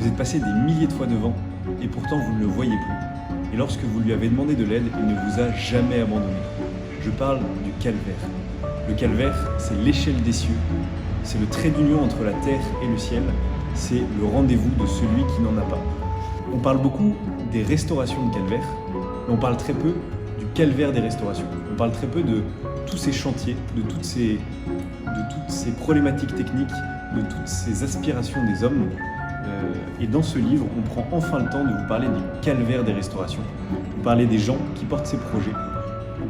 Vous êtes passé des milliers de fois devant et pourtant vous ne le voyez plus. Et lorsque vous lui avez demandé de l'aide, il ne vous a jamais abandonné. Je parle du calvaire. Le calvaire, c'est l'échelle des cieux. C'est le trait d'union entre la terre et le ciel. C'est le rendez-vous de celui qui n'en a pas. On parle beaucoup des restaurations de calvaire, mais on parle très peu du calvaire des restaurations. On parle très peu de tous ces chantiers, de toutes ces problématiques techniques, de toutes ces aspirations des hommes. Et dans ce livre, on prend enfin le temps de vous parler du calvaire des restaurations. Vous parler des gens qui portent ces projets,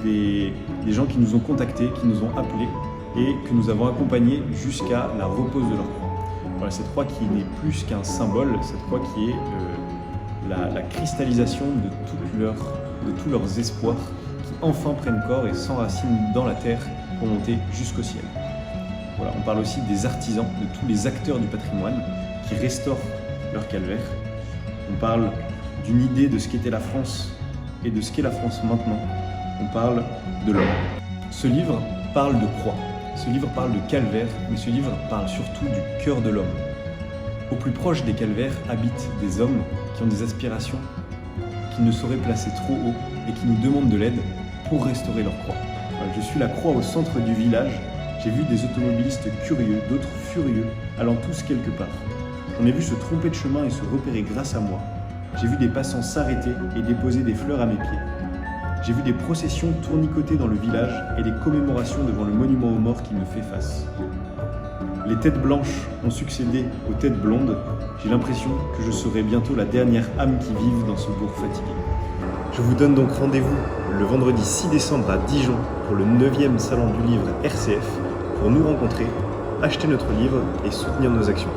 des gens qui nous ont contactés, qui nous ont appelés et que nous avons accompagnés jusqu'à la repose de leur croix. Voilà, cette croix qui n'est plus qu'un symbole, cette croix qui est la cristallisation de tous leurs espoirs qui enfin prennent corps et s'enracinent dans la terre pour monter jusqu'au ciel. Voilà, on parle aussi des artisans, de tous les acteurs du patrimoine qui restaurent leur calvaire. On parle d'une idée de ce qu'était la France et de ce qu'est la France maintenant. On parle de l'homme. Ce livre parle de croix, ce livre parle de calvaire, mais ce livre parle surtout du cœur de l'homme. Au plus proche des calvaires habitent des hommes qui ont des aspirations, qui ne sauraient placer trop haut et qui nous demandent de l'aide pour restaurer leur croix. Je suis la croix au centre du village. J'ai vu des automobilistes curieux, d'autres furieux, allant tous quelque part. J'en ai vu se tromper de chemin et se repérer grâce à moi. J'ai vu des passants s'arrêter et déposer des fleurs à mes pieds. J'ai vu des processions tournicoter dans le village et des commémorations devant le monument aux morts qui me fait face. Les têtes blanches ont succédé aux têtes blondes. J'ai l'impression que je serai bientôt la dernière âme qui vive dans ce bourg fatigué. Je vous donne donc rendez-vous le vendredi 6 décembre à Dijon pour le 9e salon du livre RCF pour nous rencontrer, acheter notre livre et soutenir nos actions.